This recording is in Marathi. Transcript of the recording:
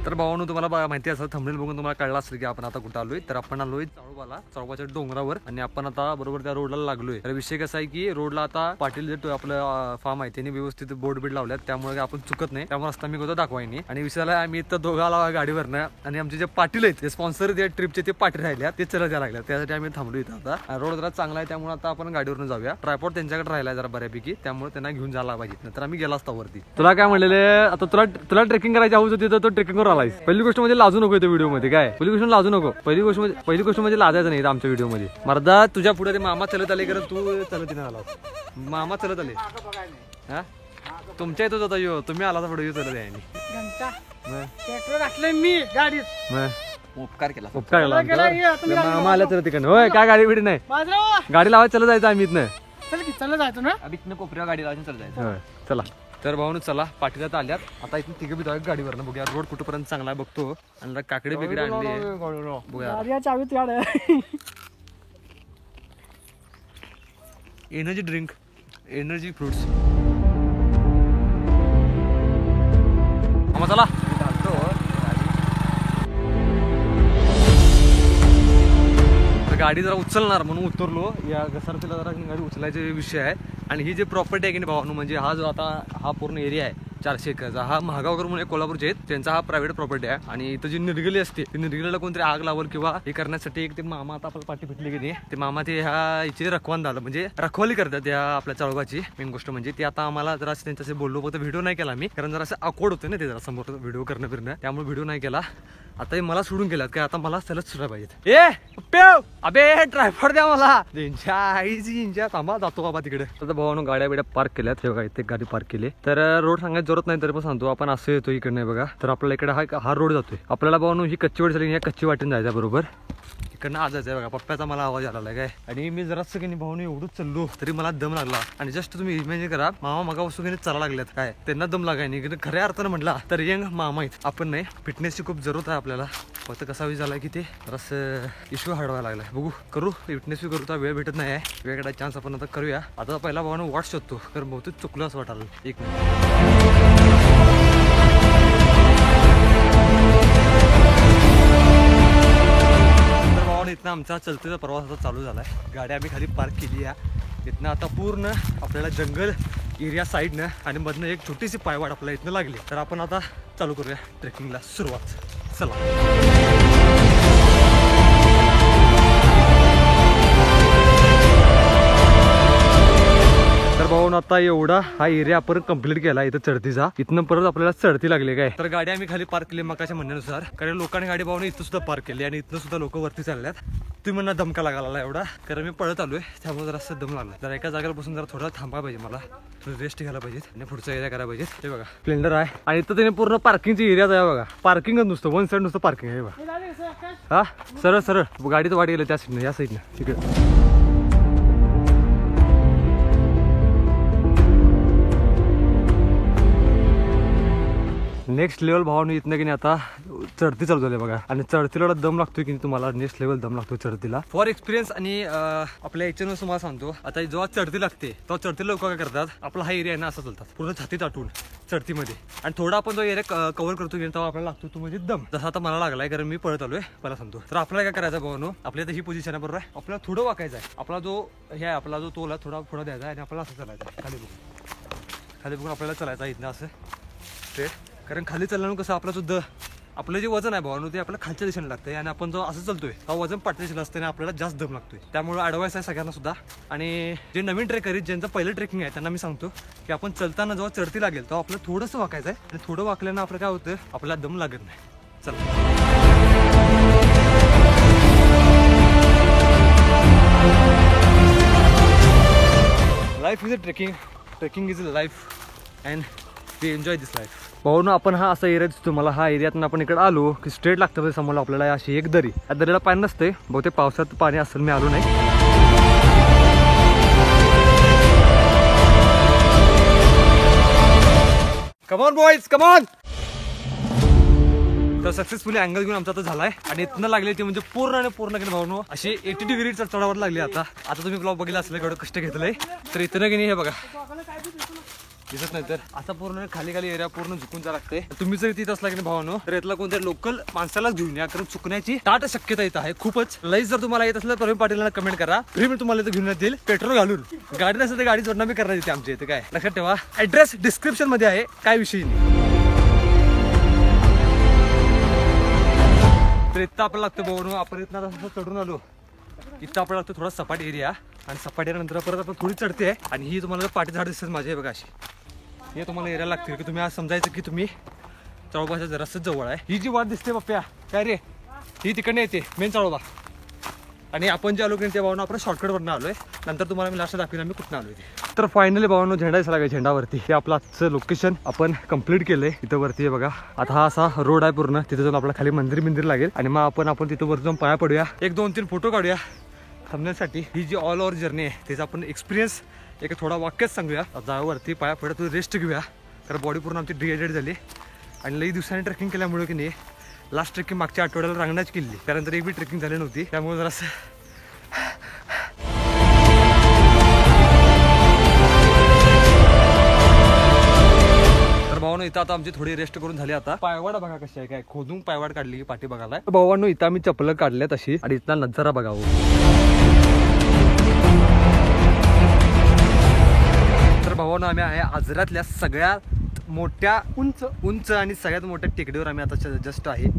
तर भावांनो तुम्हाला माहिती असेल थंबनेल बघून तुम्हाला कळलं असेल की आपण आता कुठं आलोय. तर आपण आलोय चाळोबाच्या डोंगरावर आणि आपण आता बरोबर त्या रोडला लागलोय. तर विषय कसा आहे की रोडला आता पाटील जे आपलं फार्म आहे त्यांनी व्यवस्थित बोर्ड बीड लावल्यात त्यामुळे आपण चुकत नाही. त्यामुळे रस्ता मी होतो दाखवायनी. आणि विषयाला आम्ही इथं दोघं आला गाडीवरनं आणि आमचे जे पाटील आहेत ते स्पॉन्सर त्या ट्रिपचे ते पाटील राहिल्या ते चला द्यायला लागल्या. त्यासाठी आम्ही थांबलो इथं. आता रोड जरा चांगला आहे त्यामुळे आता आपण गाडीवरून जाऊया. ट्रायपॉड त्यांच्याकडे राहिलाय जरा बऱ्यापैकी त्यामुळे त्यांना घेऊन जायला पाहिजे. तर आम्ही गेला असता वरती. तुला काय म्हणलेले आता तुला ट्रेकिंग करायची हवं होती तर तो ट्रेकिंगवर आलायस. पहिली गोष्ट म्हणजे लाजू नको व्हिडिओ मध्ये. काय पहिली गोष्ट लाजू नको. पहिली गोष्ट म्हणजे लाजायचं नाही आमच्या व्हिडिओ मध्ये. मर्दा तुझ्या पुढे ते मामा चलत आले कारण तू चलत नाही आला. मामा चलत आले हा तुमच्या इथंच होता यो. तुम्ही आला पुढे चलत आहे मी गाडीत उपकार केला मामा आल्या तर तिकडनं. होय काय गाडी बिडी नाही गाडी लावायला चला जायचं आम्ही इथनं. चला जायचो ना इथनं कोपऱ्या गाडी लावायची चला जायचं. चला तर भाऊन चला पाठीला तर आल्यात. आता इथून तिघं बी जाऊया गाडीवरनं. बघूया रोड कुठपर्यंत चांगला आहे बघतो. आणि काकडे बिकडे आणले बघूया. एनर्जी ड्रिंक एनर्जी फ्रुट्स चला गाडी जरा उचलणार म्हणून उतरलो. या घसरतीला जरा गाडी उचलायचा विषय आहे. आणि ही जी प्रॉपर्टी आहे की नाही भावांनो म्हणजे हा जो आता हा पूर्ण एरिया आहे 400 एकरचा हा महागावकर म्हणून कोल्हापूरचे आहेत त्यांचा हा प्रायव्हेट प्रॉपर्टी आहे. आणि इथं जी निर्गली असते ती निर्गलीला कोणतरी आग लावल किंवा हे करण्यासाठी एक ते मामा आता आपल्याला पाठी भेटली की नाही ते मामा ते ह्या इथे रखवान झालं म्हणजे रखवाली करतात या आपल्या चाळोबाची. मेन गोष्ट म्हणजे ती आता आम्हाला जरा त्यांच्याशी बोललो फक्त व्हिडिओ नाही केला मी कारण जरा असं अकोड होतं ना ते जरा समोर व्हिडिओ करणं फिरणं त्यामुळे व्हिडिओ नाही केला. आता मला सोडून गेलात काय आता मला सलग सुद्धा पाहिजेत. अबे ट्रायपॉड द्या मला त्यांच्या आईची थांबा जातो बाबा तिकडे. तर भावानं गाड्या बिड्या पार्क केल्यात. हे बघा इथे गाडी पार्क केली. तर रोड सांगायची जरूरत नाही तरी पण सांगतो आपण असं येतो इकडे नाही बघा. तर आपल्याला इकडे हा रोड जातोय. आपल्याला भावानं ही कच्ची वाट झाली या कच्ची वाटेन जायचं बरोबर. इकडनं आज जायचं बघा. पप्प्याचा मला आवाज आला काय आणि मी जरासं की भाऊन एवढंच चाललो तरी मला दम लागला. आणि जस्ट तुम्ही इमॅजिन करा मामा मगापासून की चाला लागल्यात काय त्यांना दम लागाय नाही. खऱ्या अर्थानं म्हटला तर यंग मामा आहेत आपण नाही. फिटनेसची खूप जरूरत आहे आपल्याला. फक्त कसा विषय झाला की ते जरासं इश्यू हाडवायला लागला. बघू करू फिटनेस बी करू. तर वेळ भेटत नाही आहे. वेळ काढायचा चान्स आपण आता करूया. आता पहिला भावानं वाट शोधतो कारण बहुतेक चुकलं असं वाटायला. एक इथनं आमचा चलतेचा प्रवास आता चालू झालाय. गाडी आम्ही खाली पार्क केली आहे. इथनं आता पूर्ण आपल्याला जंगल एरिया साईडनं आणि मधनं एक छोटीशी पायवाट आपल्याला इथनं लागली. तर आपण आता चालू करूया ट्रेकिंगला सुरुवात. चला तर भाऊन आता एवढा हा एरिया आपण कंप्लीट केला इथं चढतीचा. इथनं परत आपल्याला चढती लागली काय. तर गाडी आम्ही खाली पार्क केली मकाच्या म्हणण्यानुसार कारण लोकांनी गाडी भाऊन इथं सुद्धा पार्क केली आणि इथनं सुद्धा लोक वरती चालल्यात. तुम्ही म्हणा दमका लागायला एवढा कारण मी पळत आलोय त्यामुळे जरा असं दम लागला. जरा एका जागेला बसून जरा थोडा थांबा पाहिजे मला. रेस्ट घ्यायला पाहिजे आणि पुढचा एरिया करायला पाहिजे. हे बघा स्प्लेंडर आहे आणि इथं त्याने पूर्ण पार्किंगची एरियाच आहे बघा. पार्किंगच नुसतं वन साईड नुसतं पार्किंग आहे बघा. हा सरळ सरळ गाडीत वाट गेलं त्या साईडनं या साईडनं तिकडे. नेक्स्ट लेवल भावानं इथनं की नाही आता चढती चालू झाली बघा. आणि चढतीला दम लागतोय की तुम्हाला नेक्स्ट लेवल दम लागतो चढतीला. फॉर एक्सपिरियन्स आणि आपल्या याच्यानं तुम्हाला सांगतो आता जेव्हा चढती लागते तेव्हा चढती लोक काय करतात आपला हा एरिया आहे ना असं चालतात पूर्ण छाती ताटून चढतीमध्ये. आणि थोडा आपण जो एरिया कव्हर करतो की तेव्हा आपल्याला लागतो तो म्हणजे दम. जसा आता मला लागलाय कारण मी पळत आलोय मला सांगतो. तर आपल्याला काय करायचं भावानो आपल्या ही पोझिशन आहे बरोबर आहे. आपल्याला थोडं वाकायचं आहे. आपला जो हे आहे आपला जो तोला थोडा पुढं द्यायचा आहे आणि आपल्याला असं चालायचं आहे खाली बघून आपल्याला चालायचं इथनं असं स्ट्रेट. कारण खाली चालल्यानं कसं आपला जो आपलं जे वजन आहे भावानं ते आपल्याला खालच्या दिशेने लागतंय आणि आपण जो असं चालतोय हा वजन पाठच्या दिशेला असतं आणि आपल्याला जास्त दम लागतोय. त्यामुळे ॲडवाइस आहे सगळ्यांना सुद्धा. आणि जे नवीन ट्रेकर आहेत ज्यांचं पहिलं ट्रेकिंग आहे त्यांना मी सांगतो की आपण चलताना जेव्हा चढती लागेल तेव्हा आपलं थोडंसं वाकायचं आहे आणि थोडं वाकल्यानं आपलं काय होतं आपल्याला दम लागत नाही. चला life is a trekking is a life and we enjoy this life. भाऊन आपण हा असा एरिया दिसतो मला. हा एरियातून आपण इकडे आलो की स्ट्रेट लागतं समोर आपल्याला अशी एक दरी. या दरीला पाणी नसते बहुतेक पावसात पाणी असेल मी आलो नाही. Come on boys come on. तर सक्सेसफुली अँगल घेऊन आमचा आता झालाय आणि इथनं लागले ते म्हणजे पूर्ण की भावनो अशी 80 डिग्री चढावर लागली. आता तुम्ही ब्लॉग बघितला असलं एवढं कष्ट घेतलंय तर इथनं की नाही हे बघा दिसत नाही तर असा पूर्ण खाली खाली एरिया पूर्ण झुकून जा लागते. तुम्ही जर तिथं असला की नाही भावानो तर इथला कोणत्या लोकल माणसालाच घेऊन या, कारण चुकण्याची दाट शक्यता इथं आहे खूपच. लईच जर तुम्हाला येत असलं प्रवीण पाटीलला कमेंट करा, फ्री मी तुम्हाला इथं घेऊन येतील पेट्रोल घालून. गाडी नसेल तर गाडी जोडणं मी करणार इथे आमच्या इथे. काय लक्षात ठेवा, ऍड्रेस डिस्क्रिप्शन मध्ये आहे, काय विषय नाही. तर इथं आपल्याला लागतं भावानो, आपण इथं असं चढून आलो इथं आपल्याला लागतो थोडा सपाट एरिया, आणि सपाट्यानंतर परत आपण थोडी चढते आहे. आणि ही तुम्हाला पाठी झाड दिसतात माझे बघा अशी, हे तुम्हाला एरिया लागतील की तुम्ही आज समजायचं की तुम्ही चळोबाच्या जरासच जवळ आहे. ही जी वाट दिसते बाप्या काय रे, ही तिकडनं येते मेन चळोबा. आणि आपण जे आलो की त्या भावना आपण शॉर्टकटवरनं आलोय, नंतर तुम्हाला मी लास्ट दाखवेन आम्ही कुठं आलोय ते. तर फायनली भावनो झेंडा दिसला लागेल, झेंडावरती हे आपलं आजचं लोकेशन आपण कंप्लीट केलंय. इथं वरती आहे बघा, आता हा असा रोड आहे पूर्ण, तिथे जाऊन आपल्याला खाली मंदिर लागेल. आणि मग आपण तिथं वरती जाऊन पाया पडूया, 1-2-3 फोटो काढूया थांबण्यासाठी. ही जी ऑल ओव्हर जर्नी आहे त्याचा आपण एक्सपिरियन्स एक थोडा वाक्यच सांगूया. जावरती पाया पडत रेस्ट घेऊया, कारण बॉडी पूर्ण आमची डिहायड्रेट झाली. आणि लई दिवसांनी ट्रेकिंग केल्यामुळे की नाही, लास्ट ट्रेकिंग मागच्या आठवड्याला रांगणाच केली, कारण तर एक बी ट्रेकिंग झाली नव्हती, त्यामुळे जरासं भावानो इथं आता आमची थोडी रेस्ट करून झाली. आता पायवाड बघा कशी आहे, काय खोदून पायवाड काढली की पाठी बघायला. भावानो इथं आम्ही चप्पल काढल्या तशी, आणि इथला नजारा बघावं. तर भावानो आम्ही आहे आजरातल्या सगळ्यात मोठ्या उंच आणि सगळ्यात मोठ्या टेकडीवर आम्ही आता जस्ट आहे.